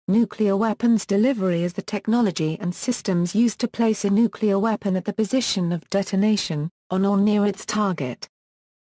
Nuclear weapons delivery is the technology and systems used to place a nuclear weapon at the position of detonation, on or near its target.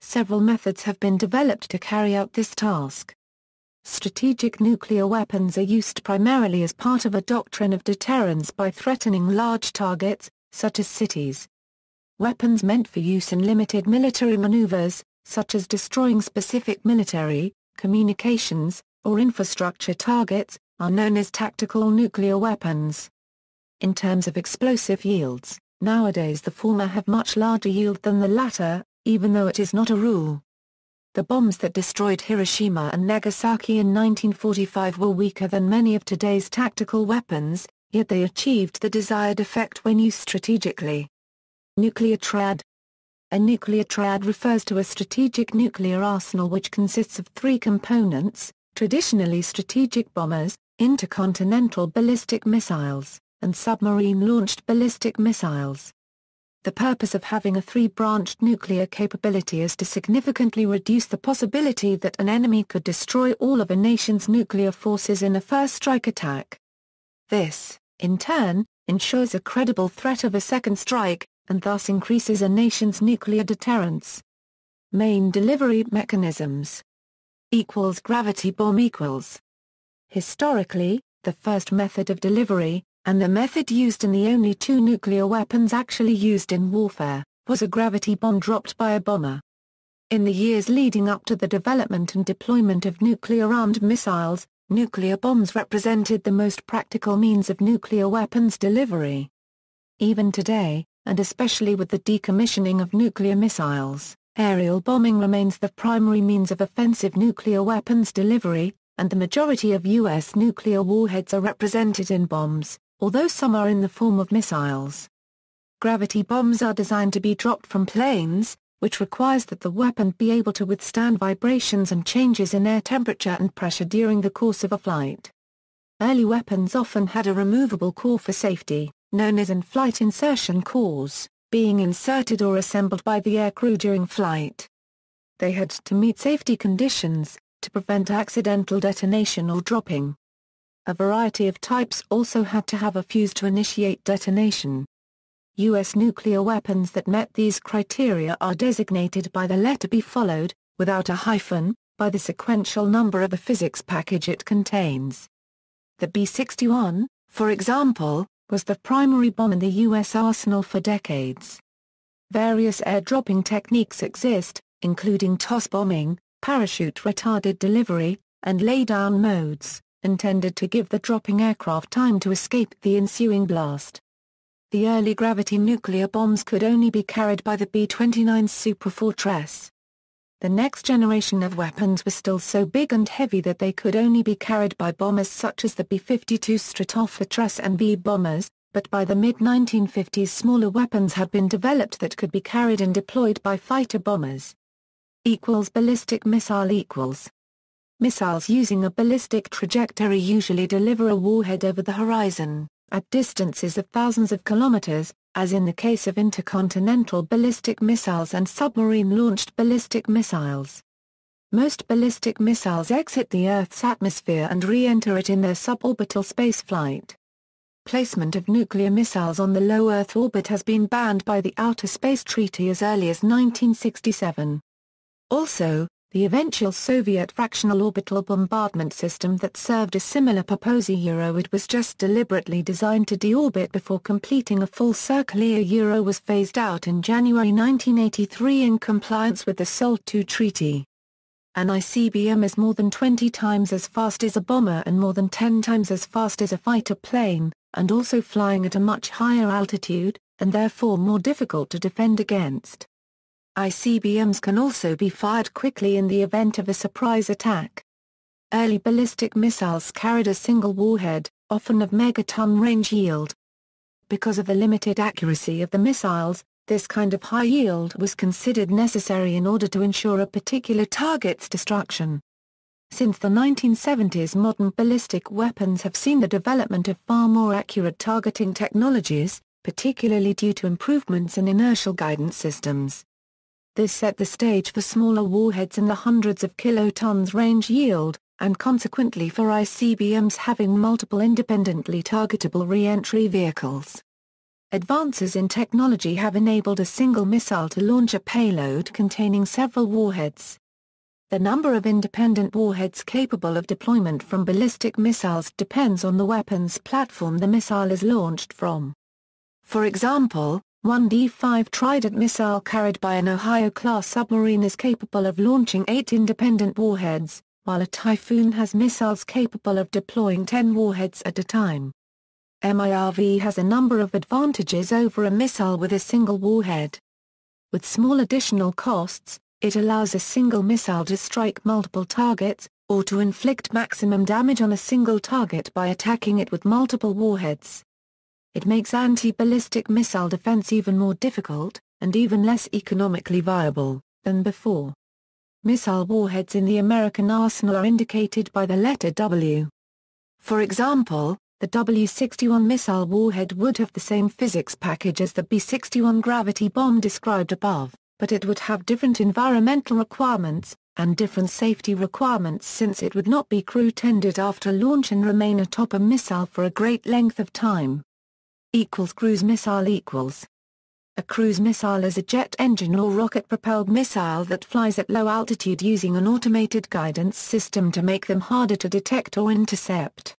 Several methods have been developed to carry out this task. Strategic nuclear weapons are used primarily as part of a doctrine of deterrence by threatening large targets, such as cities. Weapons meant for use in limited military maneuvers, such as destroying specific military, communications, or infrastructure targets, are known as tactical nuclear weapons. In terms of explosive yields, nowadays the former have much larger yield than the latter, even though it is not a rule. The bombs that destroyed Hiroshima and Nagasaki in 1945 were weaker than many of today's tactical weapons, yet they achieved the desired effect when used strategically. Nuclear triad. A nuclear triad refers to a strategic nuclear arsenal which consists of three components: traditionally strategic bombers, intercontinental ballistic missiles, and submarine-launched ballistic missiles. The purpose of having a three-branched nuclear capability is to significantly reduce the possibility that an enemy could destroy all of a nation's nuclear forces in a first-strike attack. This, in turn, ensures a credible threat of a second strike, and thus increases a nation's nuclear deterrence. Main delivery mechanisms. Gravity bomb equals. Historically, the first method of delivery, and the method used in the only two nuclear weapons actually used in warfare, was a gravity bomb dropped by a bomber. In the years leading up to the development and deployment of nuclear-armed missiles, nuclear bombs represented the most practical means of nuclear weapons delivery. Even today, and especially with the decommissioning of nuclear missiles, aerial bombing remains the primary means of offensive nuclear weapons delivery, and the majority of U.S. nuclear warheads are represented in bombs, although some are in the form of missiles. Gravity bombs are designed to be dropped from planes, which requires that the weapon be able to withstand vibrations and changes in air temperature and pressure during the course of a flight. Early weapons often had a removable core for safety, known as in-flight insertion cores, being inserted or assembled by the aircrew during flight. They had to meet safety conditions, to prevent accidental detonation or dropping. A variety of types also had to have a fuse to initiate detonation. U.S. nuclear weapons that met these criteria are designated by the letter B followed, without a hyphen, by the sequential number of the physics package it contains. The B-61, for example, was the primary bomb in the U.S. arsenal for decades. Various air-dropping techniques exist, including toss bombing, parachute-retarded delivery, and laydown modes, intended to give the dropping aircraft time to escape the ensuing blast. The early gravity nuclear bombs could only be carried by the B-29's Superfortress. The next generation of weapons were still so big and heavy that they could only be carried by bombers such as the B-52 Stratofortress and B-bombers, but by the mid-1950s smaller weapons had been developed that could be carried and deployed by fighter bombers. Ballistic missile equals. Missiles using a ballistic trajectory usually deliver a warhead over the horizon, at distances of thousands of kilometers, as in the case of intercontinental ballistic missiles and submarine-launched ballistic missiles. Most ballistic missiles exit the Earth's atmosphere and re-enter it in their suborbital spaceflight. Placement of nuclear missiles on the low Earth orbit has been banned by the Outer Space Treaty as early as 1967. Also, the eventual Soviet fractional orbital bombardment system that served a similar purpose. It was just deliberately designed to deorbit before completing a full circle. Was phased out in January 1983 in compliance with the SALT II treaty. An ICBM is more than 20 times as fast as a bomber and more than 10 times as fast as a fighter plane, and also flying at a much higher altitude, and therefore more difficult to defend against. ICBMs can also be fired quickly in the event of a surprise attack. Early ballistic missiles carried a single warhead, often of megaton range yield. Because of the limited accuracy of the missiles, this kind of high yield was considered necessary in order to ensure a particular target's destruction. Since the 1970s, modern ballistic weapons have seen the development of far more accurate targeting technologies, particularly due to improvements in inertial guidance systems. This set the stage for smaller warheads in the hundreds of kilotons range yield, and consequently for ICBMs having multiple independently targetable re-entry vehicles. Advances in technology have enabled a single missile to launch a payload containing several warheads. The number of independent warheads capable of deployment from ballistic missiles depends on the weapon's platform the missile is launched from. For example, one D-5 Trident missile carried by an Ohio-class submarine is capable of launching 8 independent warheads, while a Typhoon has missiles capable of deploying 10 warheads at a time. MIRV has a number of advantages over a missile with a single warhead. With small additional costs, it allows a single missile to strike multiple targets, or to inflict maximum damage on a single target by attacking it with multiple warheads. It makes anti-ballistic missile defense even more difficult, and even less economically viable, than before. Missile warheads in the American arsenal are indicated by the letter W. For example, the W-61 missile warhead would have the same physics package as the B-61 gravity bomb described above, but it would have different environmental requirements, and different safety requirements since it would not be crew-tended after launch and remain atop a missile for a great length of time. Cruise missile equals. A cruise missile is a jet engine or rocket-propelled missile that flies at low altitude using an automated guidance system to make them harder to detect or intercept.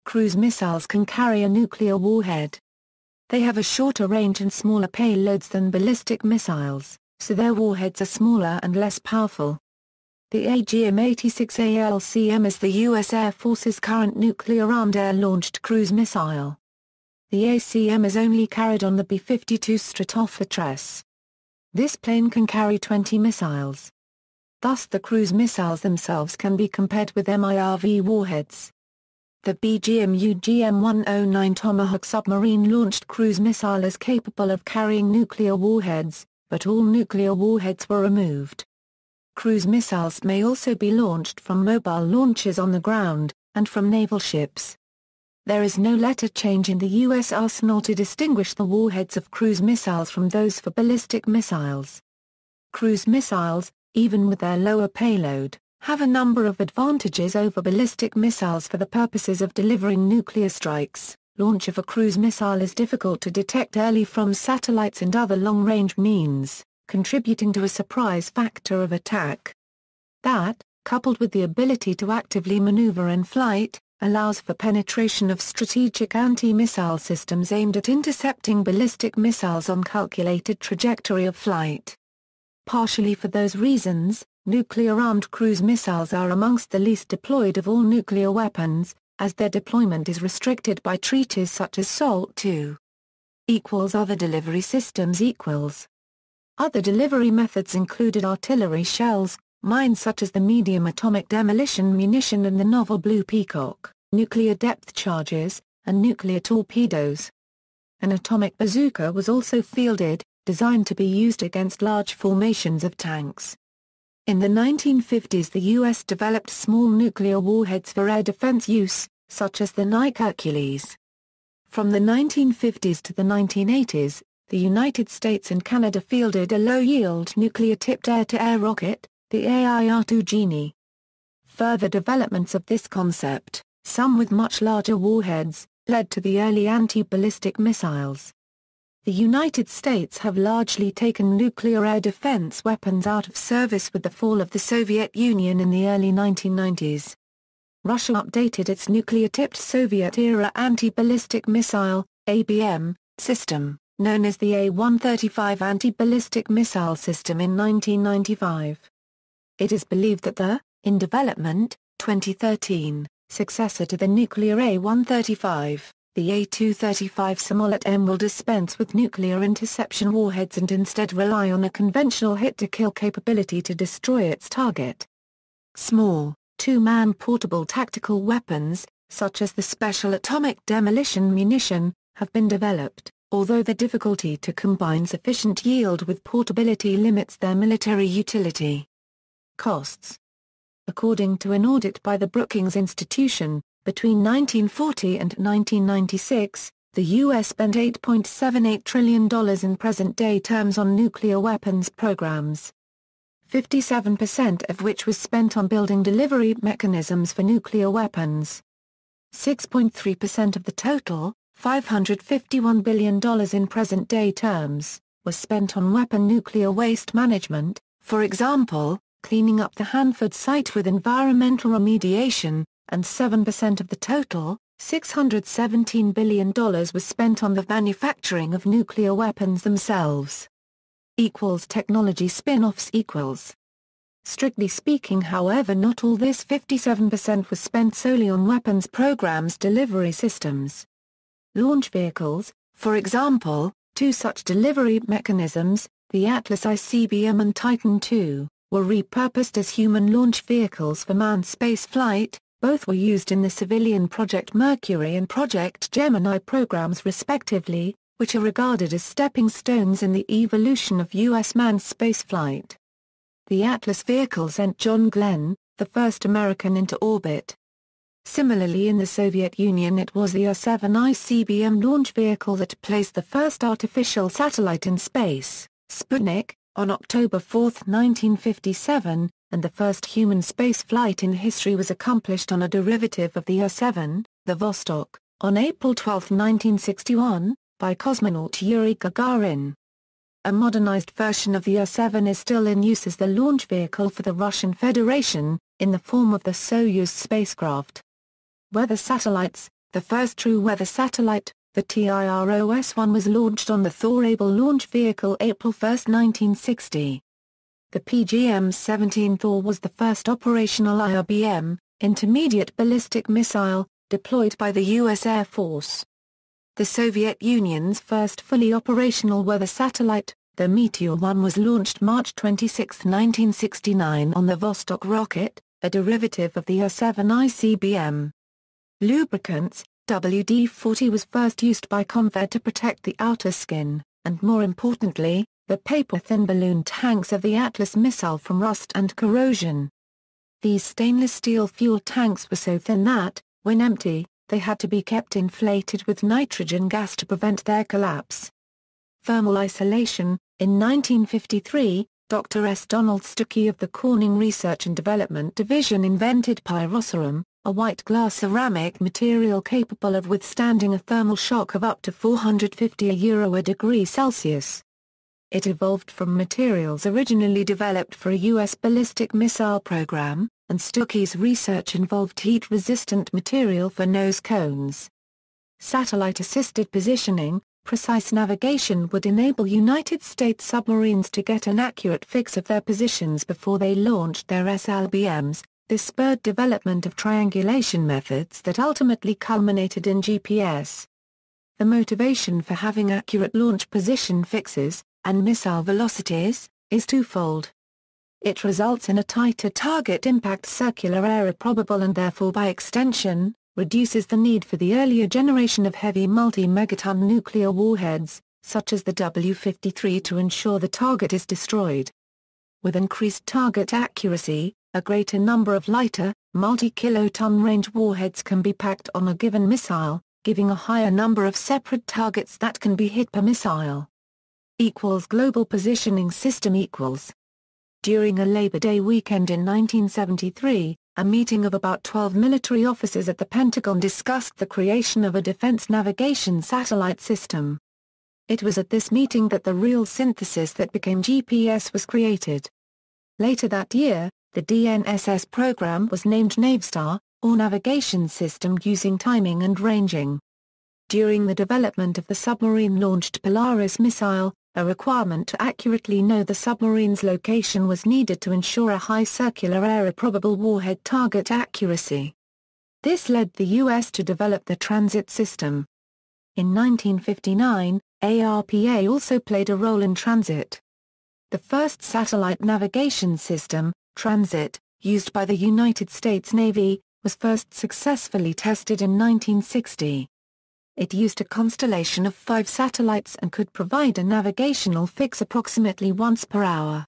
Cruise missiles can carry a nuclear warhead. They have a shorter range and smaller payloads than ballistic missiles, so their warheads are smaller and less powerful. The AGM-86 ALLCM is the U.S. Air Force's current nuclear-armed air-launched cruise missile. The ACM is only carried on the B-52 Stratofortress. This plane can carry 20 missiles. Thus the cruise missiles themselves can be compared with MIRV warheads. The BGM-UGM-109 Tomahawk submarine-launched cruise missile is capable of carrying nuclear warheads, but all nuclear warheads were removed. Cruise missiles may also be launched from mobile launchers on the ground, and from naval ships. There is no letter change in the U.S. arsenal to distinguish the warheads of cruise missiles from those for ballistic missiles. Cruise missiles, even with their lower payload, have a number of advantages over ballistic missiles for the purposes of delivering nuclear strikes. Launch of a cruise missile is difficult to detect early from satellites and other long-range means, contributing to a surprise factor of attack. That, coupled with the ability to actively maneuver in flight, allows for penetration of strategic anti-missile systems aimed at intercepting ballistic missiles on calculated trajectory of flight. Partially for those reasons, nuclear-armed cruise missiles are amongst the least deployed of all nuclear weapons, as their deployment is restricted by treaties such as SALT II. Other delivery systems. Other delivery methods included artillery shells, mines such as the medium atomic demolition munition and the novel Blue Peacock, nuclear depth charges, and nuclear torpedoes. An atomic bazooka was also fielded, designed to be used against large formations of tanks. In the 1950s the U.S. developed small nuclear warheads for air defense use, such as the Nike Hercules. From the 1950s to the 1980s, the United States and Canada fielded a low-yield nuclear-tipped air-to-air rocket, the AIR-2 Genie. Further developments of this concept, some with much larger warheads, led to the early anti-ballistic missiles. The United States have largely taken nuclear air defense weapons out of service with the fall of the Soviet Union in the early 1990s. Russia updated its nuclear-tipped Soviet-era anti-ballistic missile, ABM, system, known as the A-135 anti-ballistic missile system in 1995. It is believed that the, in development, 2013, successor to the nuclear A-135, the A-235 Samolet M will dispense with nuclear interception warheads and instead rely on a conventional hit-to-kill capability to destroy its target. Small, two-man portable tactical weapons, such as the Special Atomic Demolition Munition, have been developed, although the difficulty to combine sufficient yield with portability limits their military utility. Costs. According to an audit by the Brookings Institution, between 1940 and 1996, the U.S. spent $8.78 trillion in present-day terms on nuclear weapons programs. 57% of which was spent on building delivery mechanisms for nuclear weapons. 6.3% of the total, $551 billion in present-day terms, was spent on weapon nuclear waste management, for example, cleaning up the Hanford site with environmental remediation, and 7% of the total, $617 billion was spent on the manufacturing of nuclear weapons themselves. Technology spin-offs equals. Strictly speaking, however, not all this 57% was spent solely on weapons programs delivery systems. Launch vehicles, for example, two such delivery mechanisms, the Atlas ICBM and Titan II, were repurposed as human launch vehicles for manned space flight. Both were used in the civilian Project Mercury and Project Gemini programs respectively, which are regarded as stepping stones in the evolution of U.S. manned spaceflight. The Atlas vehicle sent John Glenn, the first American into orbit. Similarly, in the Soviet Union, it was the U-7 ICBM launch vehicle that placed the first artificial satellite in space, Sputnik, on October 4, 1957, and the first human space flight in history was accomplished on a derivative of the U-7, the Vostok, on April 12, 1961, by cosmonaut Yuri Gagarin. A modernized version of the U-7 is still in use as the launch vehicle for the Russian Federation, in the form of the Soyuz spacecraft. Weather satellites. The first true weather satellite, the TIROS-1, was launched on the Thor ALll launch vehicle April 1, 1960. The PGM-17 Thor was the first operational IRBM, intermediate ballistic missile, deployed by the U.S. Air Force. The Soviet Union's first fully operational weather satellite, the Meteor-1, was launched March 26, 1969 on the Vostok rocket, a derivative of the U-7 ICBM. Lubricants. WD-40 was first used by Convair to protect the outer skin, and more importantly, the paper-thin balloon tanks of the Atlas missile from rust and corrosion. These stainless steel fuel tanks were so thin that, when empty, they had to be kept inflated with nitrogen gas to prevent their collapse. Thermal isolation. In 1953, Dr. S. Donald Stuckey of the Corning Research and Development Division invented pyroceram, a white glass ceramic material capable of withstanding a thermal shock of up to 450 a degree Celsius. It evolved from materials originally developed for a U.S. ballistic missile program, and Stuckey's research involved heat-resistant material for nose cones. Satellite-assisted positioning. Precise navigation would enable United States submarines to get an accurate fix of their positions before they launched their SLBMs. This spurred development of triangulation methods that ultimately culminated in GPS. The motivation for having accurate launch position fixes, and missile velocities, is twofold. It results in a tighter target impact circular area probable and therefore by extension, reduces the need for the earlier generation of heavy multi-megaton nuclear warheads, such as the W-53, to ensure the target is destroyed. With increased target accuracy, a greater number of lighter, multi-kiloton range warheads can be packed on a given missile, giving a higher number of separate targets that can be hit per missile. Global positioning system equals. During a Labor Day weekend in 1973, a meeting of about 12 military officers at the Pentagon discussed the creation of a defense navigation satellite system. It was at this meeting that the real synthesis that became GPS was created. Later that year, the DNSS program was named Navstar, or Navigation System Using Timing and Ranging. During the development of the submarine-launched Polaris missile, a requirement to accurately know the submarine's location was needed to ensure a high circular area probable warhead target accuracy. This led the U.S. to develop the transit system. In 1959, ARPA also played a role in transit. The first satellite navigation system, Transit, used by the United States Navy, was first successfully tested in 1960. It used a constellation of 5 satellites and could provide a navigational fix approximately once per hour.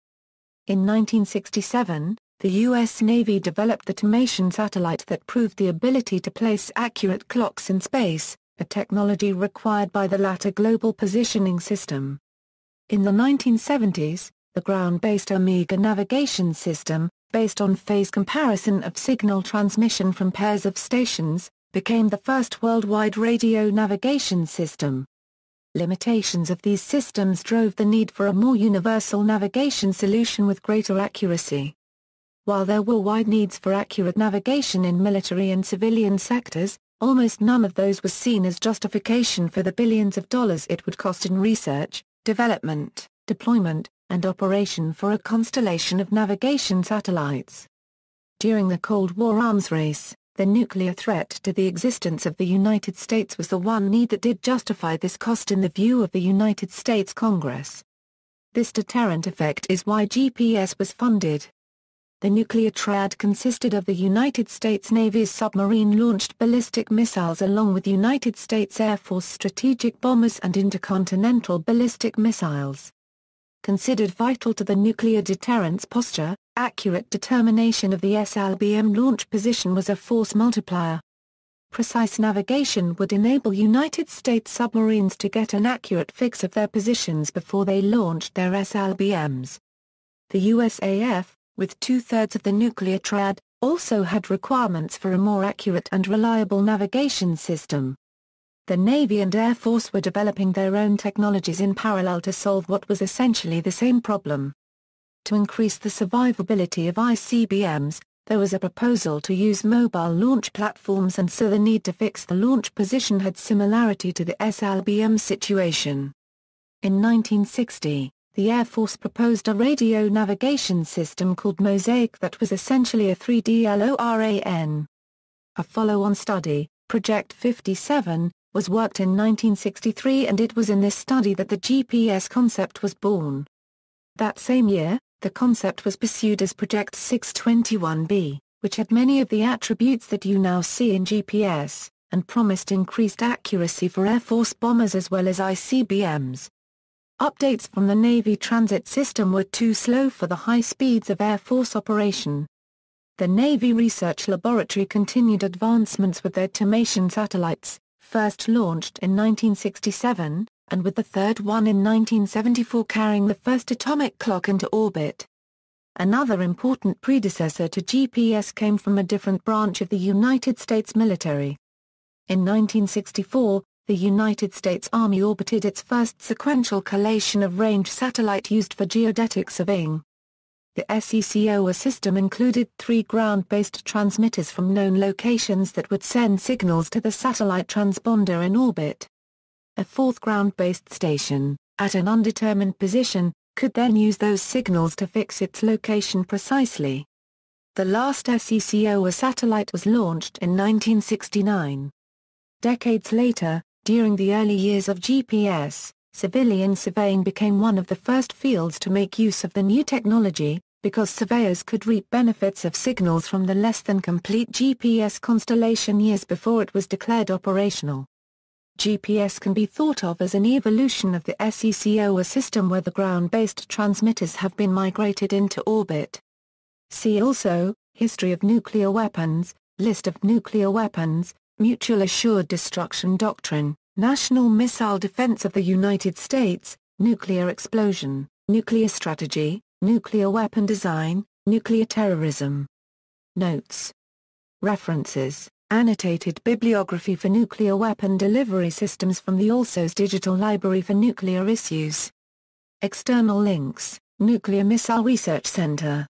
In 1967, the U.S. Navy developed the Tomation satellite that proved the ability to place accurate clocks in space, a technology required by the latter Global Positioning System. In the 1970s, the ground-based Omega navigation system, based on phase comparison of signal transmission from pairs of stations, became the first worldwide radio navigation system. Limitations of these systems drove the need for a more universal navigation solution with greater accuracy. While there were wide needs for accurate navigation in military and civilian sectors, almost none of those was seen as justification for the billions of dollars it would cost in research, development, deployment, and operation for a constellation of navigation satellites. During the Cold War arms race, the nuclear threat to the existence of the United States was the one need that did justify this cost in the view of the United States Congress. This deterrent effect is why GPS was funded. The nuclear triad consisted of the United States Navy's submarine-launched ballistic missiles along with United States Air Force strategic bombers and intercontinental ballistic missiles. Considered vital to the nuclear deterrence posture, accurate determination of the ALll launch position was a force multiplier. Precise navigation would enable United States submarines to get an accurate fix of their positions before they launched their ALLs. The USAF, with two-thirds of the nuclear triad, also had requirements for a more accurate and reliable navigation system. The Navy and Air Force were developing their own technologies in parallel to solve what was essentially the same problem. To increase the survivability of ICBMs, there was a proposal to use mobile launch platforms, and so the need to fix the launch position had similarity to the ALLBM situation. In 1960, the Air Force proposed a radio navigation system called Mosaic that was essentially a 3D LORAN. A follow-on study, Project 57, was worked in 1963, and it was in this study that the GPS concept was born. That same year, the concept was pursued as Project 621B, which had many of the attributes that you now see in GPS, and promised increased accuracy for Air Force bombers as well as ICBMs. Updates from the Navy transit system were too slow for the high speeds of Air Force operation. The Navy Research Laboratory continued advancements with their Tomation satellites, first launched in 1967, and with the third one in 1974 carrying the first atomic clock into orbit. Another important predecessor to GPS came from a different branch of the United States military. In 1964, the United States Army orbited its first sequential collation of range satellite used for geodetic surveying. The SECOA system included 3 ground-based transmitters from known locations that would send signals to the satellite transponder in orbit. A 4th ground-based station, at an undetermined position, could then use those signals to fix its location precisely. The last SECOA satellite was launched in 1969. Decades later, during the early years of GPS, civilian surveying became one of the first fields to make use of the new technology, because surveyors could reap benefits of signals from the less-than-complete GPS constellation years before it was declared operational. GPS can be thought of as an evolution of the SECOA system where the ground-based transmitters have been migrated into orbit. See also, History of nuclear weapons, List of nuclear weapons, Mutual Assured Destruction Doctrine, National Missile Defense of the United States, Nuclear Explosion, Nuclear Strategy, Nuclear Weapon Design, Nuclear Terrorism. Notes. References. Annotated bibliography for nuclear weapon delivery systems from the ALL's Digital Library for Nuclear Issues. External links, Nuclear Missile Research Center.